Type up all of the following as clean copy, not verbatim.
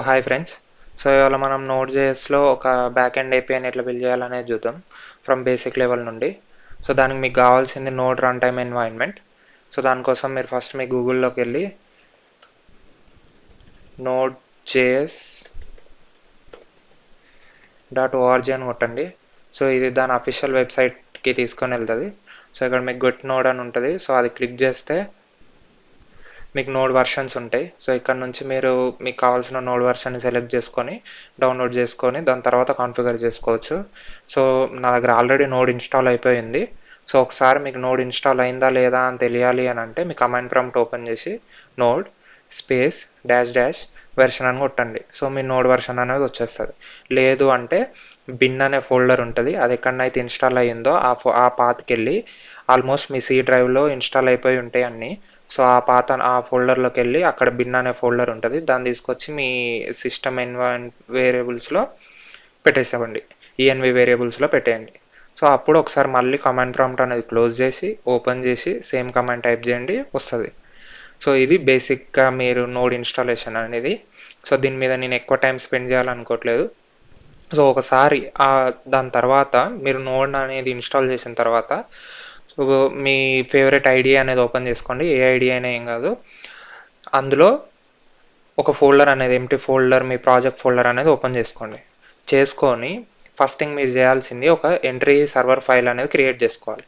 Hi friends. ఇవాళ మనం నోడ్.js లో ఒక బ్యాక్ ఎండ్ ఏపీఐని ఎట్లా బిల్డ్ చేయాలనేది చూద్దాం ఫ్రమ్ బేసిక్ లెవెల్ నుండి. దానికి మీకు కావాల్సింది నోడ్ రన్ టైమ్ ఎన్వైరన్మెంట్. దానికోసం మీరు ఫస్ట్ మీ గూగుల్లోకి వెళ్ళి node.js.org అని కొట్టండి. ఇది దాని అఫీషియల్ వెబ్సైట్కి తీసుకొని వెళ్తుంది. ఇక్కడ మీకు గెట్ నోడ్ అని ఉంటుంది. అది క్లిక్ చేస్తే మీకు నోడ్ వర్షన్స్ ఉంటాయి. ఇక్కడ నుంచి మీరు మీకు కావాల్సిన నోడ్ వర్షన్ని సెలెక్ట్ చేసుకొని డౌన్లోడ్ చేసుకొని దాని తర్వాత కాన్ఫిగర్ చేసుకోవచ్చు. నా దగ్గర ఆల్రెడీ నోడ్ ఇన్స్టాల్ అయిపోయింది. ఒకసారి మీకు నోడ్ ఇన్స్టాల్ అయిందా లేదా అని తెలియాలి అని అంటే మీ కమాండ్ ప్రాంప్ట్ ఓపెన్ చేసి నోడ్ స్పేస్ --వెర్షన్ అని కొట్టండి. మీ నోడ్ వర్షన్ అనేది వచ్చేస్తుంది. లేదు అంటే బిన్ అనే ఫోల్డర్ ఉంటుంది. అది ఎక్కడనైతే ఇన్స్టాల్ అయ్యిందో ఆ పాత్కి వెళ్ళి ఆల్మోస్ట్ మీ సి డ్రైవ్లో ఇన్స్టాల్ అయిపోయి ఉంటాయి అన్నీ. ఆ ఫోల్డర్లోకి వెళ్ళి అక్కడ బిన్ అనే ఫోల్డర్ ఉంటుంది. దాన్ని తీసుకొచ్చి మీ సిస్టమ్ వేరియబుల్స్లో పెట్టేసేవండి. ఈఎన్వి వేరియబుల్స్లో పెట్టేయండి. అప్పుడు ఒకసారి మళ్ళీ కమాండ్ ప్రాంప్ట్ అనేది క్లోజ్ చేసి ఓపెన్ చేసి సేమ్ కమాండ్ టైప్ చేయండి, వస్తుంది. ఇది బేసిక్గా మీరు నోడ్ ఇన్స్టాలేషన్ అనేది. దీని మీద నేను ఎక్కువ టైం స్పెండ్ చేయాలనుకోవట్లేదు. ఒకసారి దాని తర్వాత మీరు నోడ్ అనేది ఇన్స్టాల్ చేసిన తర్వాత మీ ఫేవరెట్ ఐడి అనేది ఓపెన్ చేసుకోండి. ఏ ఐడి అయినా ఏం కాదు. అందులో ఒక ఫోల్డర్ అనేది ఎంప్టీ ఫోల్డర్, మీ ప్రాజెక్ట్ ఫోల్డర్ అనేది ఓపెన్ చేసుకొని ఫస్ట్ థింగ్ మీరు చేయాల్సింది ఒక ఎంట్రీ సర్వర్ ఫైల్ అనేది క్రియేట్ చేసుకోవాలి.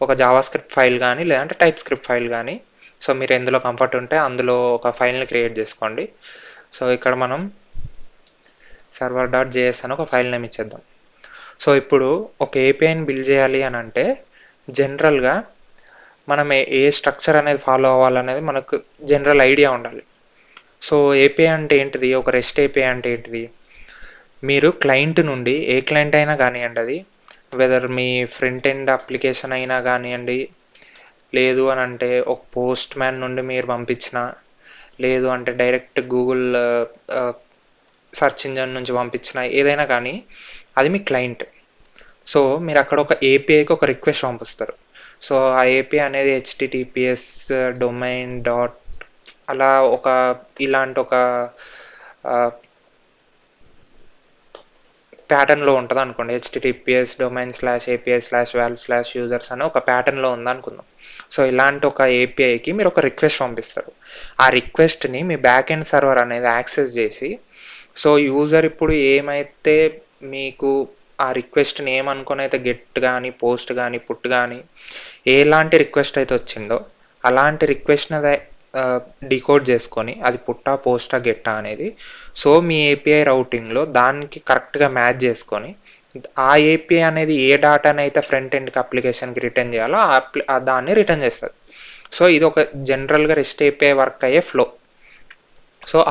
ఒక జావా స్క్రిప్ట్ ఫైల్ కానీ లేదంటే టైప్ స్క్రిప్ట్ ఫైల్ కానీ. మీరు ఎందులో కంఫర్ట్ ఉంటే అందులో ఒక ఫైల్ని క్రియేట్ చేసుకోండి. ఇక్కడ మనం server.js అని ఒక ఫైల్ నేమ్ ఇచ్చేద్దాం. ఇప్పుడు ఒక ఏపీఐని బిల్డ్ చేయాలి అని అంటే జనరల్గా మనం ఏ స్ట్రక్చర్ అనేది ఫాలో అవ్వాలనేది మనకు జనరల్ ఐడియా ఉండాలి. ఏపీఐ అంటే ఏంటిది, ఒక రెస్ట్ ఏపీఐ అంటే ఏంటిది, మీరు క్లయింట్ నుండి ఏ క్లయింట్ అయినా కానివ్వండి, అది వెదర్ మీ ఫ్రంట్ ఎండ్ అప్లికేషన్ అయినా కానివ్వండి, లేదు అని అంటే ఒక పోస్ట్ మ్యాన్ నుండి మీరు పంపించిన, లేదు అంటే డైరెక్ట్ గూగుల్ సెర్చ్ ఇంజన్ నుంచి పంపించిన, ఏదైనా కానీ అది మీ క్లయింట్. మీరు అక్కడ ఒక ఏపీఐకి ఒక రిక్వెస్ట్ పంపిస్తారు. ఆ ఏపీఐ అనేది https డొమైన్ అలా ఇలాంటి ఒక ప్యాటర్న్లో ఉంటుంది అనుకోండి. https domain/api/val/users అని ఒక ప్యాటర్న్లో ఉందనుకుందాం. ఇలాంటి ఒక ఏపీఐకి మీరు ఒక రిక్వెస్ట్ పంపిస్తారు. ఆ రిక్వెస్ట్ని మీ బ్యాక్ ఎండ్ సర్వర్ అనేది యాక్సెస్ చేసి యూజర్ ఇప్పుడు ఏమైతే మీకు ఆ రిక్వెస్ట్ని ఏమనుకొని అయితే గెట్ కానీ పోస్ట్ కానీ పుట్ కానీ ఎలాంటి రిక్వెస్ట్ అయితే వచ్చిందో అలాంటి రిక్వెస్ట్ని డికోడ్ చేసుకొని అది పుట్టా పోస్టా గెట్టా అనేది మీ ఏపీఐ రౌటింగ్లో దానికి కరెక్ట్గా మ్యాచ్ చేసుకొని ఆ ఏపీఐ అనేది ఏ డాటాని అయితే ఫ్రంట్ ఎండ్కి అప్లికేషన్కి రిటర్న్ చేయాలో దాన్ని రిటర్న్ చేస్తుంది. ఇది ఒక జనరల్గా రెస్ట్ ఏపీఐ వర్క్ అయ్యే ఫ్లో.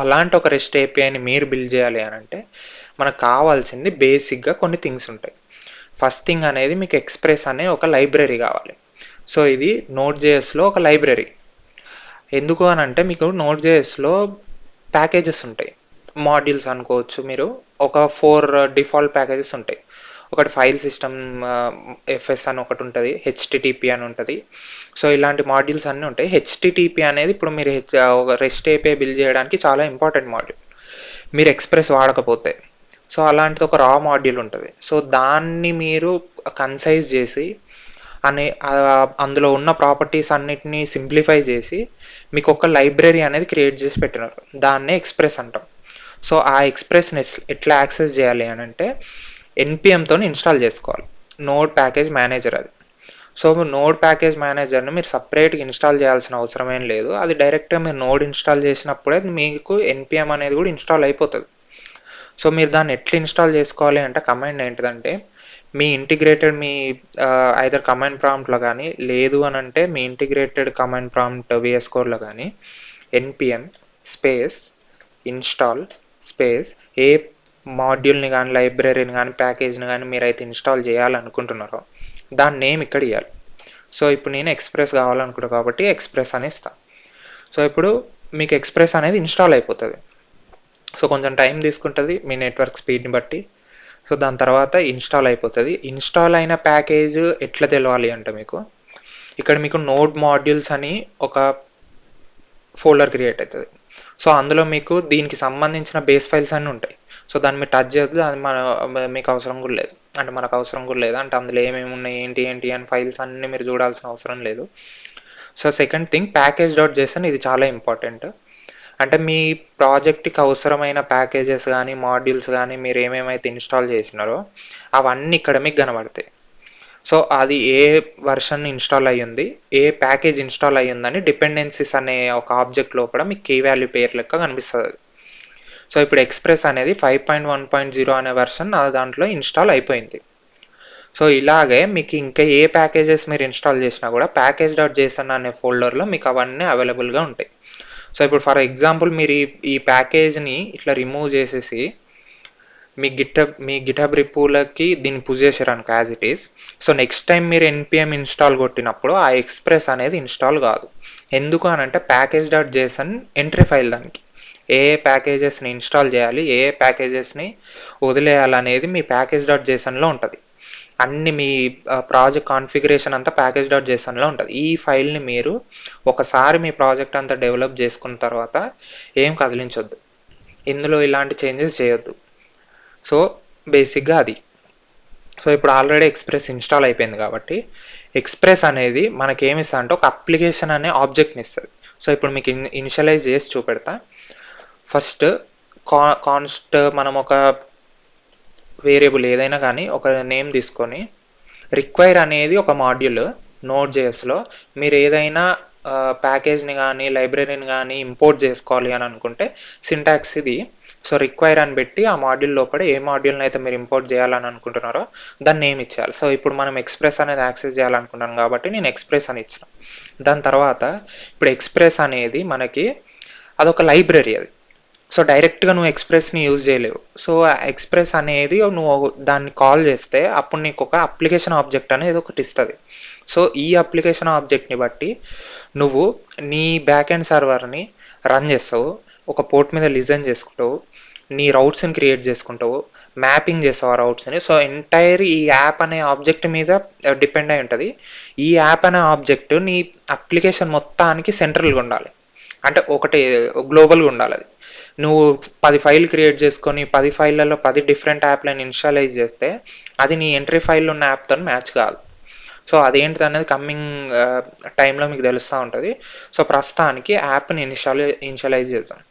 అలాంటి ఒక రెస్ట్ ఏపీఐని మీరు బిల్డ్ చేయాలి అని అంటే మనకు కావాల్సింది బేసిక్గా కొన్ని థింగ్స్ ఉంటాయి. ఫస్ట్ థింగ్ అనేది మీకు ఎక్స్ప్రెస్ అనే ఒక లైబ్రరీ కావాలి. ఇది నోడ్.jsలో ఒక లైబ్రరీ. ఎందుకు అని అంటే మీకు నోడ్.jsలో ప్యాకేజెస్ ఉంటాయి, మాడ్యూల్స్ అనుకోవచ్చు. మీరు ఒక 4 డిఫాల్ట్ ప్యాకేజెస్ ఉంటాయి. ఒకటి ఫైల్ సిస్టమ్ ఎఫ్ఎస్ అని ఒకటి ఉంటుంది, హెచ్టిటిపి అని ఉంటుంది. ఇలాంటి మాడ్యూల్స్ అన్నీ ఉంటాయి. హెచ్టిటిపి అనేది ఇప్పుడు మీరు ఒక రెస్ట్ ఏపీఐ బిల్డ్ చేయడానికి చాలా ఇంపార్టెంట్ మాడ్యూల్. మీరు ఎక్స్ప్రెస్ వాడకపోతే అలాంటిది ఒక రా మాడ్యూల్ ఉంటుంది. దాన్ని మీరు కన్సైజ్ చేసి అందులో ఉన్న ప్రాపర్టీస్ అన్నిటినీ సింప్లిఫై చేసి మీకు ఒక లైబ్రరీ అనేది క్రియేట్ చేసి పెట్టినారు. దాన్నే ఎక్స్ప్రెస్ అంటాం. ఆ ఎక్స్ప్రెస్ని ఎట్లా యాక్సెస్ చేయాలి అని అంటే ఎన్పిఎంతో ఇన్స్టాల్ చేసుకోవాలి. నోడ్ ప్యాకేజ్ మేనేజర్ అది. నోడ్ ప్యాకేజ్ మేనేజర్ని మీరు సపరేట్గా ఇన్స్టాల్ చేయాల్సిన అవసరం ఏం లేదు. అది డైరెక్ట్గా మీరు నోడ్ ఇన్స్టాల్ చేసినప్పుడే మీకు ఎన్పిఎం అనేది కూడా ఇన్స్టాల్ అయిపోతుంది. మీరు దాన్ని ఎట్లా ఇన్స్టాల్ చేసుకోవాలి అంటే కమాండ్ ఏంటిదంటే మీ ఇంటిగ్రేటెడ్ మీ ఐదర్ కమాండ్ ప్రాంప్ట్లో కానీ లేదు అని అంటే మీ ఇంటిగ్రేటెడ్ కమాండ్ ప్రాంప్ట్ విఎస్ కోడ్లో కానీ npm స్పేస్ ఇన్స్టాల్ స్పేస్ ఏ మాడ్యూల్ని కానీ లైబ్రరీని కానీ ప్యాకేజ్ని కానీ మీరైతే ఇన్స్టాల్ చేయాలనుకుంటున్నారో దాని నేమ్ ఇక్కడ ఇవ్వాలి. ఇప్పుడు నేను ఎక్స్ప్రెస్ కావాలనుకుంటున్నాను కాబట్టి ఎక్స్ప్రెస్ అని ఇస్తాను. ఇప్పుడు మీకు ఎక్స్ప్రెస్ అనేది ఇన్స్టాల్ అయిపోతుంది. కొంచెం టైం తీసుకుంటుంది మీ నెట్వర్క్ స్పీడ్ని బట్టి. దాని తర్వాత ఇన్స్టాల్ అయిపోతుంది. ఇన్స్టాల్ అయిన ప్యాకేజ్ ఎట్లా తెలవాలి అంటే మీకు నోడ్ మాడ్యూల్స్ అని ఒక ఫోల్డర్ క్రియేట్ అవుతుంది. సో అందులో మీకు దీనికి సంబంధించిన బేస్ ఫైల్స్ అన్నీ ఉంటాయి. సో దాన్ని మీరు టచ్ చేయొద్దు, అది మీకు అవసరం కూడా లేదు, అంటే మనకు అవసరం కూడా లేదు, అంటే అందులో ఏమేమి ఉన్నాయి ఏంటి ఏంటి అని ఫైల్స్ అన్నీ మీరు చూడాల్సిన అవసరం లేదు. So second thing, package dot Jason, ఇది చాలా ఇంపార్టెంట్. అంటే మీ ప్రాజెక్ట్కి అవసరమైన ప్యాకేజెస్ కానీ మాడ్యూల్స్ కానీ మీరు ఏమేమైతే ఇన్స్టాల్ చేసినారో అవన్నీ ఇక్కడ మీకు కనబడతాయి. సో అది ఏ వర్షన్ ఇన్స్టాల్ అయ్యింది, ఏ ప్యాకేజ్ ఇన్స్టాల్ అయ్యిందని డిపెండెన్సీస్ అనే ఒక ఆబ్జెక్ట్ లోపల మీకు కీ వాల్యూ పేరు లెక్క కనిపిస్తుంది. సో ఇప్పుడు ఎక్స్ప్రెస్ అనేది 5.1.0 అనే వర్షన్ దాంట్లో ఇన్స్టాల్ అయిపోయింది. సో ఇలాగే మీకు ఇంకా ఏ ప్యాకేజెస్ మీరు ఇన్స్టాల్ చేసినా కూడా ప్యాకేజ్ డాట్ జేసన్ అనే ఫోల్డర్లో మీకు అవన్నీ అవైలబుల్గా ఉంటాయి. సో ఇప్పుడు ఫర్ ఎగ్జాంపుల్ మీరు ఈ ప్యాకేజ్ని ఇట్లా రిమూవ్ చేసేసి మీ గిటబ్ రిపోలకి దీన్ని పుష్ చేశారనుకో as it is. So next time మీరు npm ఇన్స్టాల్ కొట్టినప్పుడు ఆ ఎక్స్ప్రెస్ అనేది ఇన్స్టాల్ కాదు. ఎందుకు అని అంటే package dot JSON entry file, దానికి ఏ ప్యాకేజెస్ని ఇన్స్టాల్ చేయాలి, ఏ ప్యాకేజెస్ని వదిలేయాలనేది మీ ప్యాకేజ్ డాట్ జేసన్లో ఉంటుంది. అన్ని మీ ప్రాజెక్ట్ కాన్ఫిగరేషన్ అంతా ప్యాకేజ్ డాట్ జేసన్లో ఉంటుంది. ఈ ఫైల్ని మీరు ఒకసారి మీ ప్రాజెక్ట్ అంతా డెవలప్ చేసుకున్న తర్వాత ఏం కదిలించొద్దు, ఇందులో ఇలాంటి చేంజెస్ చేయొద్దు. సో బేసిక్గా అది. సో ఇప్పుడు ఆల్రెడీ ఎక్స్ప్రెస్ ఇన్స్టాల్ అయిపోయింది కాబట్టి ఎక్స్ప్రెస్ అనేది మనకేమి ఇస్తా అంటే ఒక అప్లికేషన్ అనే ఆబ్జెక్ట్ని ఇస్తుంది. సో ఇప్పుడు మీకు ఇనిషియలైజ్ చేసి చూపెడతా. ఫస్ట్ కాన్స్ట్ మనం ఒక వేరియబుల్ ఏదైనా కానీ ఒక నేమ్ తీసుకొని రిక్వైర్ అనేది ఒక మాడ్యూల్ నోడ్ జేఎస్లో మీరు ఏదైనా ప్యాకేజ్ని కానీ లైబ్రరీని కానీ ఇంపోర్ట్ చేసుకోవాలి అని అనుకుంటే సింటాక్స్ ఇది. సో రిక్వైర్ అని పెట్టి ఆ మాడ్యూల్ లోపల ఏ మాడ్యూల్ని అయితే మీరు ఇంపోర్ట్ చేయాలని అనుకుంటున్నారో దాన్ని నేమ్ ఇచ్చేయాలి. సో ఇప్పుడు మనం ఎక్స్ప్రెస్ అనేది యాక్సెస్ చేయాలనుకుంటాను కాబట్టి నేను ఎక్స్ప్రెస్ అని ఇచ్చిన. దాని తర్వాత ఇప్పుడు ఎక్స్ప్రెస్ అనేది మనకి అదొక లైబ్రరీ అది. సో డైరెక్ట్గా నువ్వు ఎక్స్ప్రెస్ని యూజ్ చేయలేవు. సో ఎక్స్ప్రెస్ అనేది నువ్వు దాన్ని కాల్ చేస్తే అప్పుడు నీకు ఒక అప్లికేషన్ ఆబ్జెక్ట్ అనేది ఒకటి ఇస్తుంది. సో ఈ అప్లికేషన్ ఆబ్జెక్ట్ని బట్టి నువ్వు నీ బ్యాక్ ఎండ్ సర్వర్ని రన్ చేస్తావు, ఒక పోర్ట్ మీద లిజన్ చేసుకుంటావు, నీ రౌట్స్ని క్రియేట్ చేసుకుంటావు, మ్యాపింగ్ చేస్తావు ఆ రౌట్స్ని. సో ఎంటైర్ ఈ యాప్ అనే ఆబ్జెక్ట్ మీద డిపెండ్ అయి ఉంటుంది. ఈ యాప్ అనే ఆబ్జెక్ట్ నీ అప్లికేషన్ మొత్తానికి సెంట్రల్గా ఉండాలి, అంటే ఒకటి గ్లోబల్గా ఉండాలి. అది నువ్వు 10 ఫైల్ క్రియేట్ చేసుకొని 10 ఫైళ్ళలో 10 డిఫరెంట్ యాప్లను ఇన్స్టాలైజ్ చేస్తే అది నీ ఎంట్రీ ఫైల్లో ఉన్న యాప్తో మ్యాచ్ కాదు. సో అదేంటిది అనేది కమింగ్ టైంలో మీకు తెలుస్తూ ఉంటుంది. సో ప్రస్తుతానికి యాప్ని ఇనిషియలైజ్ చేద్దాం.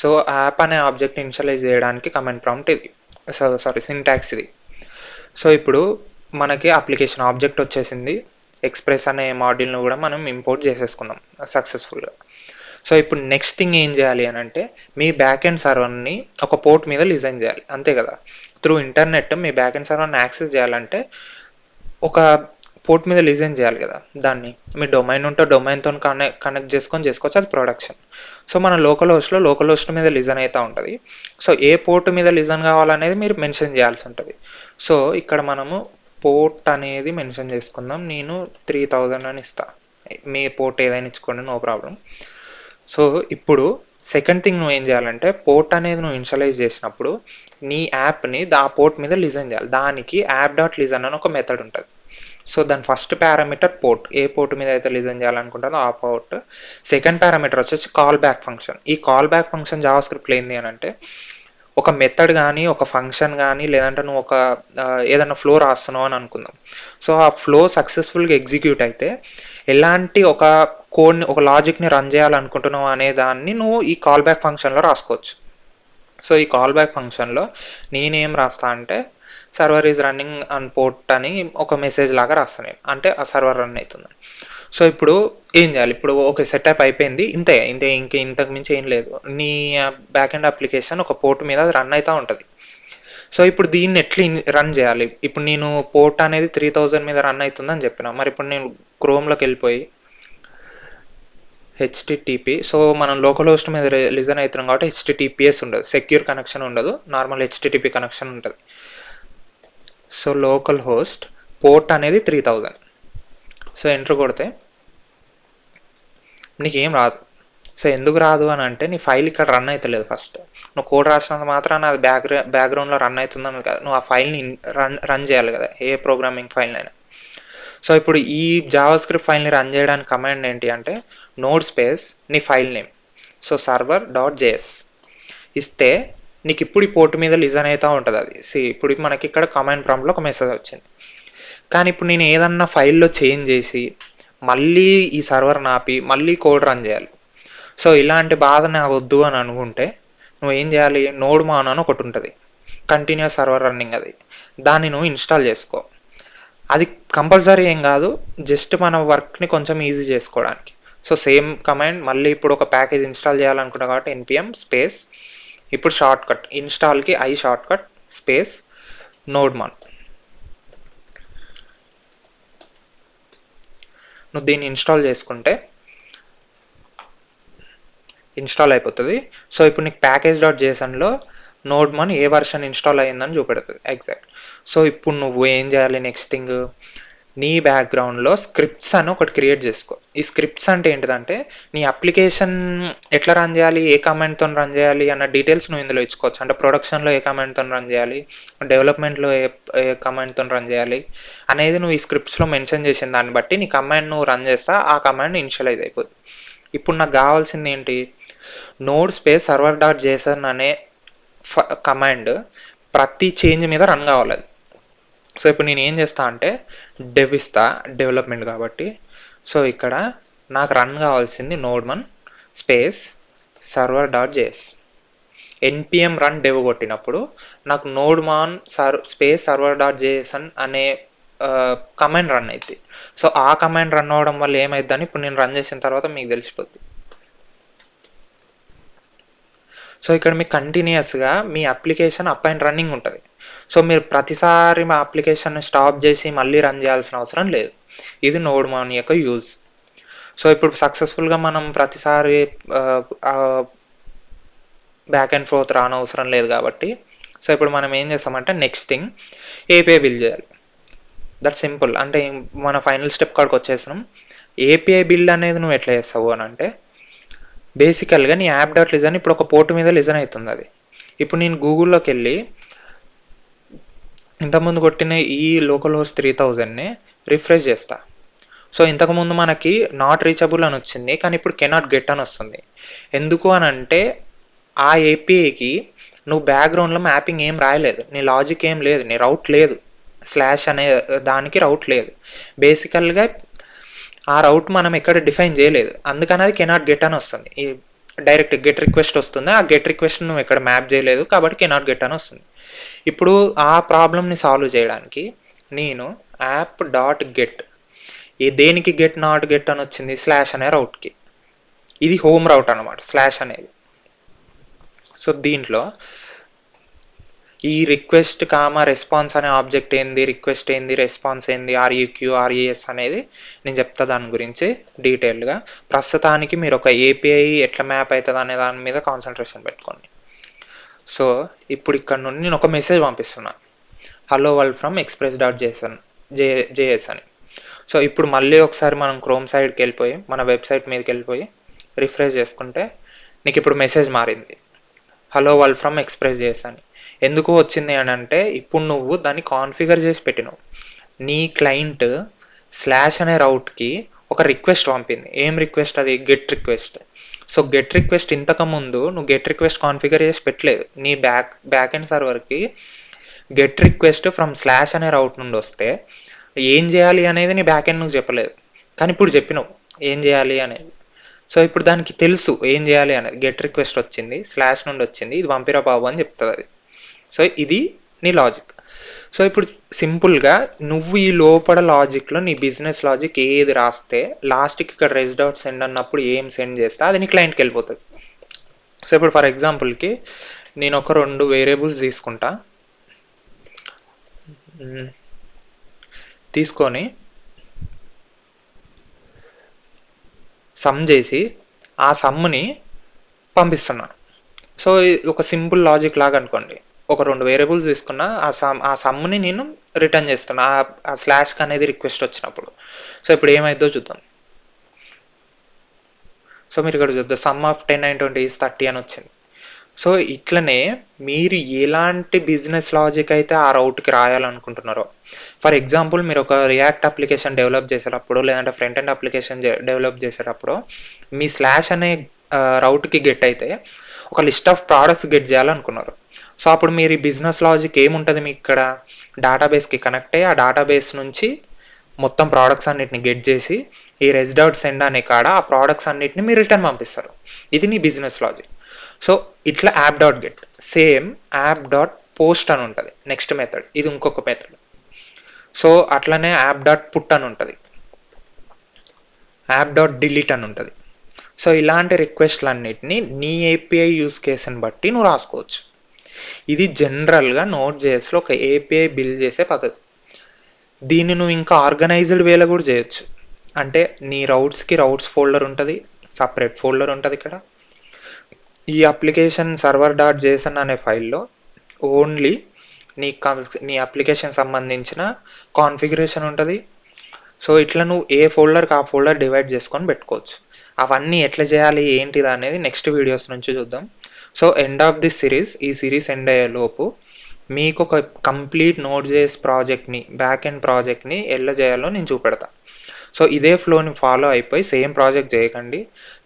సో యాప్ అనే ఆబ్జెక్ట్ ఇనిషియలైజ్ చేయడానికి కమాండ్ ప్రాంప్ట్ ఇది, సింటాక్స్ ఇది. సో ఇప్పుడు మనకి అప్లికేషన్ ఆబ్జెక్ట్ వచ్చేసింది, ఎక్స్ప్రెస్ అనే మాడ్యూల్ను కూడా మనం ఇంపోర్ట్ చేసేసుకున్నాం సక్సెస్ఫుల్గా. సో ఇప్పుడు నెక్స్ట్ థింగ్ ఏం చేయాలి అని అంటే మీ బ్యాక్ ఎండ్ సర్వర్ని ఒక పోర్ట్ మీద లిజన్ చేయాలి, అంతే కదా. త్రూ ఇంటర్నెట్ మీ బ్యాక్ ఎండ్ సర్వర్ని యాక్సెస్ చేయాలంటే ఒక పోర్ట్ మీద లిజన్ చేయాలి కదా. దాన్ని మీ డొమైన్ ఉంటే డొమైన్తో కనెక్ట్ చేసుకోవచ్చు, అది ప్రొడక్షన్. సో మన లోకల్ హోస్ట్ మీద లిజన్ అవుతూ ఉంటుంది. సో ఏ పోర్ట్ మీద లిజన్ కావాలనేది మీరు మెన్షన్ చేయాల్సి ఉంటుంది. సో ఇక్కడ మనము పోర్ట్ అనేది మెన్షన్ చేసుకుందాం. నేను 3000 అని ఇస్తా, మీ పోర్ట్ ఏదైనా ఇచ్చుకోండి, నో ప్రాబ్లం. సో ఇప్పుడు సెకండ్ థింగ్ నువ్వు ఏం చేయాలంటే పోర్ట్ అనేది నువ్వు ఇనిషియలైజ్ చేసినప్పుడు నీ యాప్ని ఆ పోర్ట్ మీద లిజన్ చేయాలి. దానికి యాప్ డాట్ లిజన్ అని ఒక మెథడ్ ఉంటుంది. సో దాని ఫస్ట్ పారామీటర్ పోర్ట్, ఏ పోర్ట్ మీద అయితే లిజన్ చేయాలనుకుంటుందో ఆ పోర్ట్. సెకండ్ పారామీటర్ వచ్చేసి కాల్ బ్యాక్ ఫంక్షన్. ఈ కాల్ బ్యాక్ ఫంక్షన్ జావా స్క్రిప్ట్లో ఏంది అని అంటే ఒక మెథడ్ కానీ ఒక ఫంక్షన్ కానీ లేదంటే నువ్వు ఒక ఏదైనా ఫ్లో రాస్తున్నావు అని అనుకుందాం. సో ఆ ఫ్లో సక్సెస్ఫుల్గా ఎగ్జిక్యూట్ అయితే ఎలాంటి ఒక కోడ్ని ఒక లాజిక్ని రన్ చేయాలనుకుంటున్నావు అనే దాన్ని నువ్వు ఈ కాల్ బ్యాక్ ఫంక్షన్లో రాసుకోవచ్చు. సో ఈ కాల్ బ్యాక్ ఫంక్షన్లో నేనేం రాస్తా అంటే server is running on port అని ఒక మెసేజ్ లాగా రాస్తాను, అంటే ఆ సర్వర్ రన్ అవుతుంది. సో ఇప్పుడు ఏం చేయాలి, ఇప్పుడు ఓకే సెటప్ అయిపోయింది, ఇంతే ఇంతకు మించి ఏం లేదు. నీ బ్యాక్ ఎండ్ అప్లికేషన్ ఒక పోర్ట్ మీద రన్ అవుతూ ఉంటుంది. సో ఇప్పుడు దీన్ని ఎట్లా రన్ చేయాలి, ఇప్పుడు నేను పోర్ట్ అనేది 3000 మీద రన్ అవుతుందని చెప్పిన. మరి ఇప్పుడు నేను క్రోమ్లోకి వెళ్ళిపోయి HTTP, సో మనం లోకల్ హోస్ట్ మీద లిజన్ అవుతున్నాం కాబట్టి HTTPS ఉండదు, సెక్యూర్ కనెక్షన్ ఉండదు, నార్మల్ HTTP కనెక్షన్ ఉంటుంది. సో లోకల్ హోస్ట్ పోర్ట్ అనేది 3000. సో ఎంటర్ కొడితే నీకు ఏం రాదు. సో ఎందుకు రాదు అని అంటే నీ ఫైల్ ఇక్కడ రన్ అవుతలేదు. ఫస్ట్ నువ్వు కోడ్ రాసినంత మాత్రాన అది బ్యాక్గ్రౌండ్లో రన్ అవుతుందని కాదు, నువ్వు ఆ ఫైల్ని రన్ చేయాలి కదా, ఏ ప్రోగ్రామింగ్ ఫైల్ అయినా. సో ఇప్పుడు ఈ జావా స్క్రిప్ట్ ఫైల్ని రన్ చేయడానికి కమాండ్ ఏంటి అంటే నోడ్ స్పేస్ నీ file name. So server dot JS ఇస్తే నీకు ఇప్పుడు ఈ పోర్ట్ మీద లిజన్ అవుతూ ఉంటుంది అది. ఇప్పుడు మనకి ఇక్కడ కమాండ్ ప్రాంప్ట్లో ఒక మెసేజ్ వచ్చింది. కానీ ఇప్పుడు నేను ఏదన్నా ఫైల్లో చేంజ్ చేసి మళ్ళీ ఈ సర్వర్ ఆపి మళ్ళీ కోడ్ రన్ చేయాలి. సో ఇలాంటి బాధ నాకు వద్దు అని అనుకుంటే నువ్వు ఏం చేయాలి, నోడ్ మాన్ అని ఒకటి ఉంటుంది, కంటిన్యూస్ సర్వర్ రన్నింగ్. అది దాన్ని నువ్వు ఇన్స్టాల్ చేసుకో. అది కంపల్సరీ ఏం కాదు, జస్ట్ మన వర్క్ని కొంచెం ఈజీ చేసుకోవడానికి. సో సేమ్ కమాండ్ మళ్ళీ ఇప్పుడు ఒక ప్యాకేజ్ ఇన్స్టాల్ చేయాలనుకున్నా కాబట్టి npm స్పేస్ ఇప్పుడు షార్ట్ కట్ ఇన్స్టాల్కి I short cut space nodemon. నువ్వు దీన్ని ఇన్స్టాల్ చేసుకుంటే ఇన్స్టాల్ అయిపోతుంది. సో ఇప్పుడు నీకు ప్యాకేజ్ డాట్ జేసన్లో నోడ్ మాన్ ఏ వర్షన్ ఇన్స్టాల్ అయ్యిందని చూపెడుతుంది ఎగ్జాక్ట్. సో ఇప్పుడు నువ్వు ఏం చేయాలి, నెక్స్ట్ థింగ్ నీ బ్యాక్గ్రౌండ్లో స్క్రిప్ట్స్ అని ఒకటి క్రియేట్ చేసుకో. ఈ స్క్రిప్ట్స్ అంటే ఏంటిదంటే నీ అప్లికేషన్ ఎట్లా రన్ చేయాలి, ఏ కమాండ్తో రన్ చేయాలి అన్న డీటెయిల్స్ నువ్వు ఇందులో ఇచ్చుకోవచ్చు. అంటే ప్రొడక్షన్లో ఏ కమాండ్తో రన్ చేయాలి, డెవలప్మెంట్లో ఏ కమాండ్తో రన్ చేయాలి అనేది నువ్వు ఈ స్క్రిప్ట్స్లో మెన్షన్ చేసిన దాన్ని బట్టి నీ కమాండ్ నువ్వు రన్ చేస్తా ఆ కమాండ్ ఇనిషియలైజ్ అయిపోతుంది. ఇప్పుడు నాకు కావాల్సింది ఏంటి, node space server dot Jason అనే కమాండ్ ప్రతి చేంజ్ మీద రన్ కావాలి. సో ఇప్పుడు నేను ఏం చేస్తా అంటే డెవ్ ఇస్తా, డెవలప్మెంట్ కాబట్టి. సో ఇక్కడ నాకు రన్ కావాల్సింది nodemon space server dot JS. npm run dev కొట్టినప్పుడు నాకు nodemon space server dot జేఎస్ఎన్ అనే కమాండ్ రన్ అవుతుంది. సో ఆ కమాండ్ రన్ అవ్వడం వల్ల ఏమైందని ఇప్పుడు నేను రన్ చేసిన తర్వాత మీకు తెలిసిపోద్ది. సో ఇక్కడ మీకు కంటిన్యూస్గా మీ అప్లికేషన్ అప్ అండ్ రన్నింగ్ ఉంటుంది. సో మీరు ప్రతిసారి మా అప్లికేషన్ స్టాప్ చేసి మళ్ళీ రన్ చేయాల్సిన అవసరం లేదు. ఇది నోడ్ మాన్ యొక్క యూజ్. సో ఇప్పుడు సక్సెస్ఫుల్గా మనం ప్రతిసారి బ్యాక్ అండ్ ఫోర్త్ రానవసరం లేదు కాబట్టి సో ఇప్పుడు మనం ఏం చేస్తామంటే నెక్స్ట్ థింగ్ ఏపీఐ బిల్డ్ చేయాలి. That simple. అంటే మన ఫైనల్ స్టెప్ కాడికి వచ్చేసినాం. ఏపీఐ బిల్డ్ అనేది నువ్వు ఎట్లా చేస్తావు అని అంటే బేసికల్గా నీ యాప్ డాట్ లిజన్ ఇప్పుడు ఒక పోర్టు మీద లిజన్ అవుతుంది. అది ఇప్పుడు నేను గూగుల్లోకి వెళ్ళి ఇంతకుముందు కొట్టిన ఈ లోకల్ హోస్ట్ 3000ని రిఫ్రెష్ చేస్తా. సో ఇంతకుముందు మనకి నాట్ రీచబుల్ అని వచ్చింది, కానీ ఇప్పుడు కెనాట్ గెట్ అని వస్తుంది. ఎందుకు అని అంటే ఆ ఏపీఐకి నువ్వు బ్యాక్గ్రౌండ్లో మ్యాపింగ్ ఏం రాయలేదు, నీ లాజిక్ ఏం లేదు, నీ రౌట్ లేదు, స్లాష్ అనే దానికి రౌట్ లేదు. బేసికల్గా ఆ రౌట్ మనం ఎక్కడ డిఫైన్ చేయలేదు, అందుకని అది కెనాట్ గెట్ అని వస్తుంది. ఈ డైరెక్ట్ గెట్ రిక్వెస్ట్ వస్తుంది, ఆ గెట్ రిక్వెస్ట్ నువ్వు ఎక్కడ మ్యాప్ చేయలేదు కాబట్టి కెనాట్ గెట్ అని వస్తుంది. ఇప్పుడు ఆ ప్రాబ్లమ్ని సాల్వ్ చేయడానికి నేను యాప్ డాట్ గెట్ దేనికి గెట్ నాట్ గెట్ అని వచ్చింది, స్లాష్ అనే రౌట్కి. ఇది హోమ్ రౌట్ అనమాట స్లాష్ అనేది. సో దీంట్లో ఈ రిక్వెస్ట్ కామా రెస్పాన్స్ అనే ఆబ్జెక్ట్ ఏంది, రిక్వెస్ట్ ఏంది, రెస్పాన్స్ ఏంది, ఆర్ఈక్యూ ఆర్ఈఎస్ అనేది నేను చెప్తా దాని గురించి డీటెయిల్గా. ప్రస్తుతానికి మీరు ఒక ఏపీఐ ఎట్లా మ్యాప్ అవుతుంది అనే దాని మీద కాన్సన్ట్రేషన్ పెట్టుకోండి. సో ఇప్పుడు ఇక్కడ నుండి నేను ఒక మెసేజ్ పంపిస్తున్నాను, hello world from express dot JS అని. సో ఇప్పుడు మళ్ళీ ఒకసారి మనం క్రోమ్ సైడ్కి వెళ్ళిపోయి మన వెబ్సైట్ మీదకి వెళ్ళిపోయి రిఫ్రెష్ చేసుకుంటే నీకు ఇప్పుడు మెసేజ్ మారింది, hello world from express JS అని. ఎందుకు వచ్చింది అని అంటే ఇప్పుడు నువ్వు దాన్ని కాన్ఫిగర్ చేసి పెట్టినావు. నీ క్లయింట్ స్లాష్ అనే రౌట్కి ఒక రిక్వెస్ట్ పంపింది. ఏం రిక్వెస్ట్ అది, get request. So get request ఇంతకుముందు నువ్వు గెట్ రిక్వెస్ట్ కాన్ఫిగర్ చేసి పెట్టలేదు. నీ బ్యాక్ ఎండ్ సర్వర్కి గెట్ రిక్వెస్ట్ ఫ్రమ్ స్లాష్ అనే రౌట్ నుండి వస్తే ఏం చేయాలి అనేది నీ బ్యాక్ ఎండ్ నువ్వు చెప్పలేదు, కానీ ఇప్పుడు చెప్పినావు ఏం చేయాలి అనేది. సో ఇప్పుడు దానికి తెలుసు ఏం చేయాలి అనేది. గెట్ రిక్వెస్ట్ వచ్చింది, స్లాష్ నుండి వచ్చింది, ఇది పంపిరా బాబు అని చెప్తుంది అది. సో ఇది నీ లాజిక్. సో ఇప్పుడు సింపుల్గా నువ్వు ఈ లోపల లాజిక్లో నీ బిజినెస్ లాజిక్ ఏది రాస్తే లాస్ట్కి ఇక్కడ రెస్ డాట్ సెండ్ అన్నప్పుడు ఏం సెండ్ చేస్తే అది నీ క్లయింట్కి వెళ్ళిపోతుంది. సో ఇప్పుడు ఫర్ ఎగ్జాంపుల్కి నేను ఒక 2 వేరియబుల్స్ తీసుకొని సమ్ చేసి ఆ సమ్ని పంపిస్తున్నాను. సో ఒక సింపుల్ లాజిక్ లాగా అనుకోండి. ఒక 2 వేరియబుల్స్ తీసుకున్నా ఆ సమ్ని నేను రిటర్న్ చేస్తున్నా ఆ స్లాష్కి అనేది రిక్వెస్ట్ వచ్చినప్పుడు. సో ఇప్పుడు ఏమైందో చూద్దాం. సో మీరు ఇక్కడ చూద్దాం సమ్ ఆఫ్ 10 and 20 is 30 అని వచ్చింది. సో ఇట్లనే మీరు ఎలాంటి బిజినెస్ లాజిక్ అయితే ఆ రౌట్కి రాయాలనుకుంటున్నారో, ఫర్ ఎగ్జాంపుల్ మీరు ఒక రియాక్ట్ అప్లికేషన్ డెవలప్ చేసేటప్పుడు లేదంటే ఫ్రంట్ ఎండ్ అప్లికేషన్ డెవలప్ చేసేటప్పుడు మీ స్లాష్ అనే రౌట్కి గెట్ అయితే ఒక లిస్ట్ ఆఫ్ ప్రోడక్ట్స్ గెట్ చేయాలనుకున్నారు. సో అప్పుడు మీరు ఈ బిజినెస్ లాజిక్ ఏముంటుంది మీకు ఇక్కడ, డేటాబేస్కి కనెక్ట్ అయ్యి ఆ డేటాబేస్ నుంచి మొత్తం ప్రోడక్ట్స్ అన్నిటిని గెట్ చేసి ఈ రెజ్ డాట్ సెండ్ అనే కాడ ఆ ప్రోడక్ట్స్ అన్నిటిని మీరు రిటర్న్ పంపిస్తారు. ఇది మీ బిజినెస్ లాజిక్. సో ఇట్లా app dot get, same app dot post అని ఉంటుంది నెక్స్ట్ మెథడ్, ఇది ఇంకొక మెథడ్. సో అట్లనే యాప్ డాట్ పుట్ అని ఉంటుంది, యాప్ డాట్ డిలీట్ అని ఉంటుంది. సో ఇలాంటి రిక్వెస్ట్లు అన్నిటిని నీ ఏపీఐ యూస్ కేసుని బట్టి నువ్వు రాసుకోవచ్చు. ఇది జనరల్గా నోట్ జేఎస్లో ఒక ఏపీఐ బిల్డ్ చేసే పద్ధతి. దీన్ని నువ్వు ఇంకా ఆర్గనైజ్డ్ వేలో కూడా చేయొచ్చు. అంటే నీ రౌట్స్కి రౌట్స్ ఫోల్డర్ ఉంటుంది, సపరేట్ ఫోల్డర్ ఉంటుంది ఇక్కడ. ఈ అప్లికేషన్ సర్వర్ డాట్ జేసన్ అనే ఫైల్లో ఓన్లీ నీ అప్లికేషన్ సంబంధించిన కాన్ఫిగరేషన్ ఉంటుంది. సో ఇట్లా నువ్వు ఏ ఫోల్డర్కి ఆ ఫోల్డర్ డివైడ్ చేసుకొని పెట్టుకోవచ్చు. అవన్నీ ఎట్లా చేయాలి ఏంటిది అనేది నెక్స్ట్ వీడియోస్ నుంచి చూద్దాం. So end of this series, ఈ సిరీస్ ఎండ్ అయ్యే లోపు మీకు ఒక కంప్లీట్ నోడ్ జేఎస్ ప్రాజెక్ట్ని, బ్యాక్ ఎండ్ ప్రాజెక్ట్ని ఎలా చేయాలో నేను చూపెడతా. సో ఇదే ఫ్లోని ఫాలో అయిపోయి సేమ్ ప్రాజెక్ట్ చేయకండి,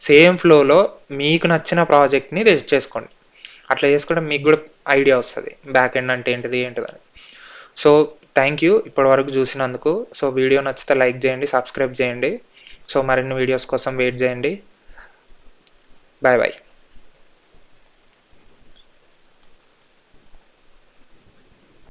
సేమ్ ఫ్లోలో మీకు నచ్చిన ప్రాజెక్ట్ని రిజిస్టర్ చేసుకోండి. అట్లా చేసుకుంటే మీకు కూడా ఐడియా వస్తుంది బ్యాక్ ఎండ్ అంటే ఏంటిదని. సో థ్యాంక్ యూ ఇప్పటి వరకు చూసినందుకు. సో వీడియో నచ్చితే లైక్ చేయండి, సబ్స్క్రైబ్ చేయండి. సో మరిన్ని వీడియోస్ కోసం వెయిట్ చేయండి. Bye bye.